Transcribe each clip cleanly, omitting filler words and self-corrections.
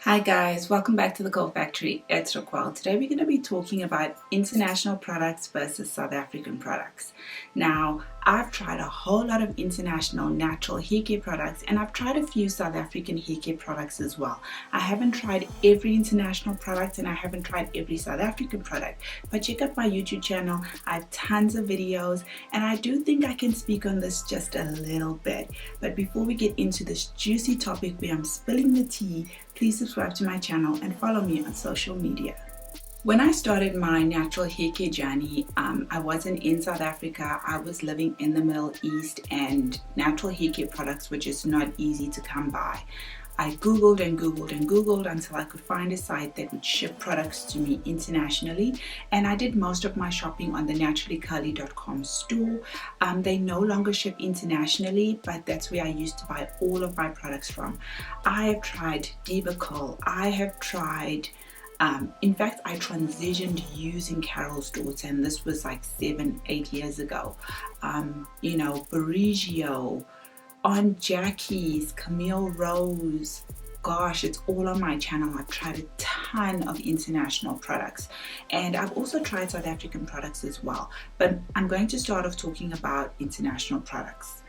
Hi guys, welcome back to the Coal Factory. It's Eva Coal. Today we're going to be talking about international products versus South African products. Now, I've tried a whole lot of international natural hair care products and I've tried a few South African hair care products as well. I haven't tried every international product and I haven't tried every South African product, but check out my YouTube channel. I have tons of videos and I do think I can speak on this just a little bit. But before we get into this juicy topic where I'm spilling the tea, please subscribe to my channel and follow me on social media. When I started my natural hair care journey, I wasn't in South Africa. I was living in the Middle East and natural hair care products were just not easy to come by. I Googled and Googled and Googled until I could find a site that would ship products to me internationally, and I did most of my shopping on the naturallycurly.com store. They no longer ship internationally, but that's where I used to buy all of my products from. I have tried Eva Coal. I have tried in fact, I transitioned using Carol's Daughter, and this was like 7-8 years ago. Berigio, Aunt Jackie's, Camille Rose. Gosh, it's all on my channel. I've tried a ton of international products and I've also tried South African products as well. But I'm going to start off talking about international products.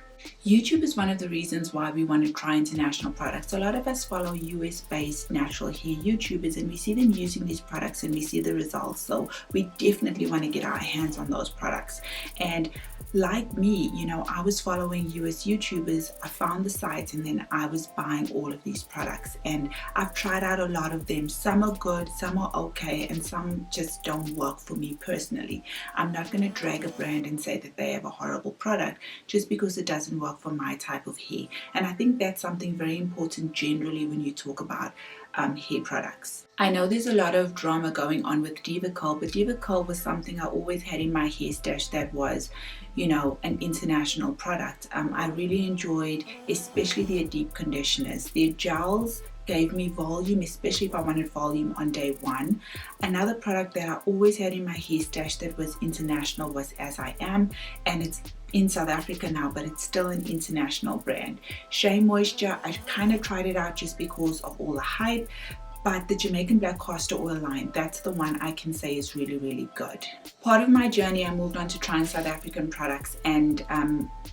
YouTube is one of the reasons why we want to try international products. A lot of us follow US-based natural hair YouTubers and we see them using these products and we see the results. So we definitely want to get our hands on those products. And like me, I was following US YouTubers, I found the sites and then I was buying all of these products. And I've tried out a lot of them. Some are good, some are okay, and some just don't work for me personally. I'm not going to drag a brand and say that they have a horrible product just because it doesn't work for my type of hair. And I think that's something very important generally when you talk about hair products. I know there's a lot of drama going on with Eva Coal, but Eva Coal was something I always had in my hair stash that was, an international product. I really enjoyed, especially their deep conditioners. Their gels gave me volume, especially if I wanted volume on day one. Another product that I always had in my hair stash that was international was As I Am, and it's in South Africa now, but it's still an international brand. Shea Moisture, I kind of tried it out just because of all the hype, but the Jamaican Black Castor Oil line, that's the one I can say is really, really good. Part of my journey, I moved on to trying South African products, and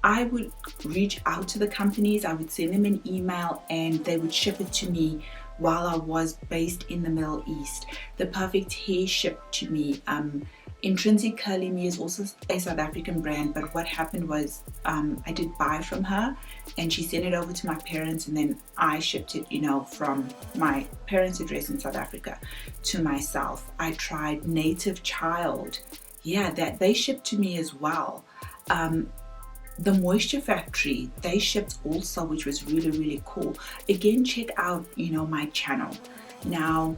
I would reach out to the companies, I would send them an email, and they would ship it to me while I was based in the Middle East. The Perfect Hair shipped to me. Intrinsic Me is also a South African brand, but what happened was I did buy from her and she sent it over to my parents and then I shipped it, from my parents' address in South Africa to myself. I tried Native Child. Yeah, that they shipped to me as well. The Moisture Factory, they shipped also, which was really, really cool. Again, check out, my channel. Now,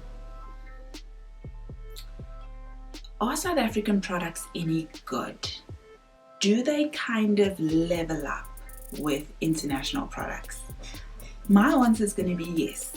are South African products any good? Do they kind of level up with international products? My answer is going to be yes.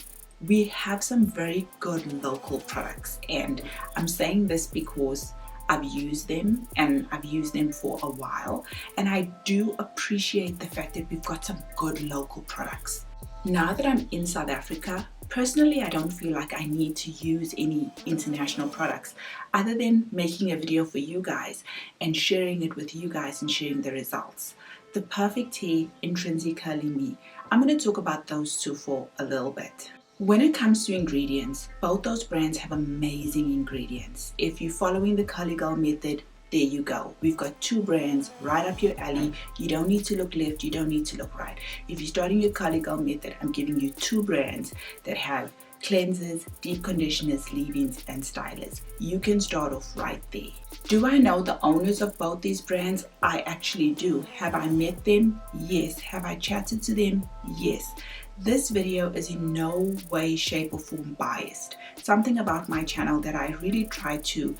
We have some very good local products, and I'm saying this because I've used them and I've used them for a while, and I do appreciate the fact that we've got some good local products. Now that I'm in South Africa, personally, I don't feel like I need to use any international products other than making a video for you guys and sharing it with you guys and sharing the results. The Perfect Hair, Intrinsic Me. I'm going to talk about those two for a little bit. When it comes to ingredients, both those brands have amazing ingredients. If you're following the Curly Girl method, there you go. We've got two brands right up your alley. You don't need to look left, you don't need to look right. If you're starting your Curly Girl method, I'm giving you two brands that have cleansers, deep conditioners, leave-ins, and stylers. You can start off right there. Do I know the owners of both these brands? I actually do. Have I met them? Yes. Have I chatted to them? Yes. This video is in no way, shape, or form biased. Something about my channel that I really try to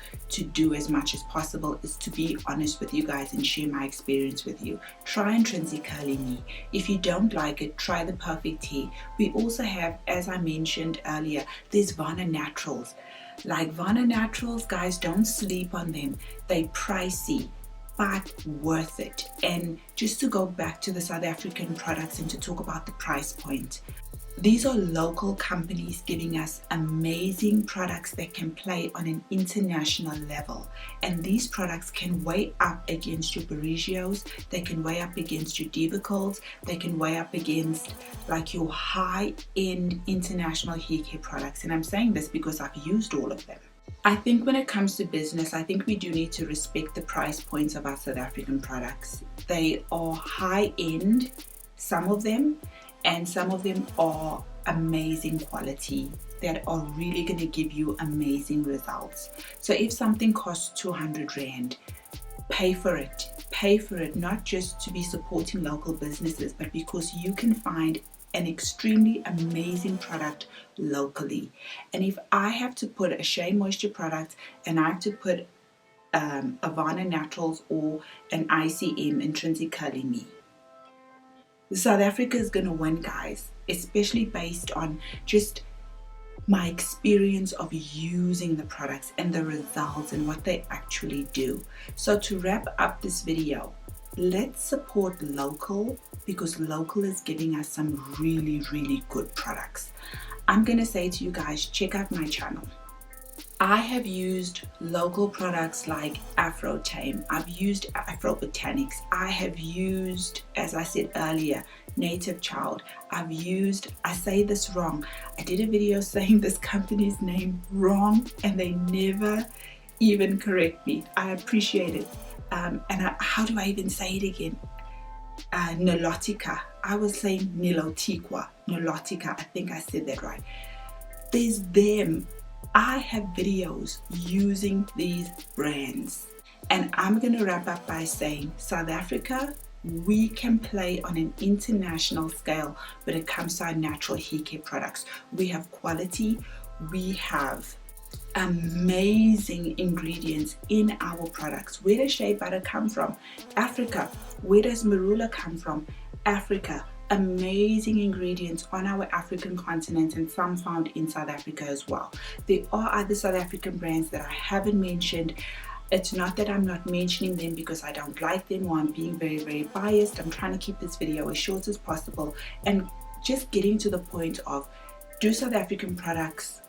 do as much as possible is to be honest with you guys and share my experience with you. Try Intrinsic Me. If you don't like it, try the Perfect Hair. We also have, as I mentioned earlier, there's Vana Naturals. Like Vana Naturals, guys, don't sleep on them. They're pricey, but worth it. And just to go back to the South African products and to talk about the price point, These are local companies giving us amazing products that can play on an international level. And these products can weigh up against your Barigios, they can weigh up against your Eva Coals, they can weigh up against like your high-end international hair care products. And I'm saying this because I've used all of them. I think when it comes to business, I think we do need to respect the price points of our South African products. They are high-end, some of them, and some of them are amazing quality that are really going to give you amazing results. So if something costs 200 Rand, pay for it. Pay for it, not just to be supporting local businesses, but because you can find an extremely amazing product locally. And if I have to put a Shea Moisture product and I have to put Avana Naturals or an ICM, Intrinsic Me, South Africa is going to win, guys, especially based on just my experience of using the products and the results and what they actually do. So to wrap up this video, let's support local, because local is giving us some really, really good products. I'm going to say to you guys, check out my channel. I have used local products like Afro Tame. I've used Afro Botanics. I have used, as I said earlier, Native Child. I've used, I say this wrong. I did a video saying this company's name wrong and they never even correct me. I appreciate it. How do I even say it again? Nilotica. I was saying Nilotiqua. Nilotica. I think I said that right. There's them. I have videos using these brands, and I'm going to wrap up by saying South Africa, we can play on an international scale when it comes to our natural hair care products. We have quality, we have amazing ingredients in our products. Where does shea butter come from? Africa. Where does marula come from? Africa. Amazing ingredients on our African continent and some found in South Africa as well. There are other South African brands that I haven't mentioned. It's not that I'm not mentioning them because I don't like them or I'm being very, very biased. I'm trying to keep this video as short as possible and just getting to the point of, do South African products,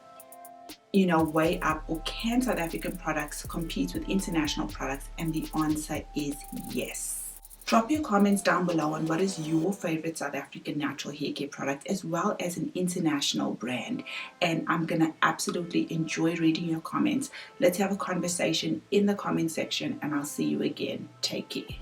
you know, weigh up, or can South African products compete with international products? And the answer is yes. Drop your comments down below on what is your favorite South African natural hair care product as well as an international brand. And I'm going to absolutely enjoy reading your comments. Let's have a conversation in the comment section and I'll see you again. Take care.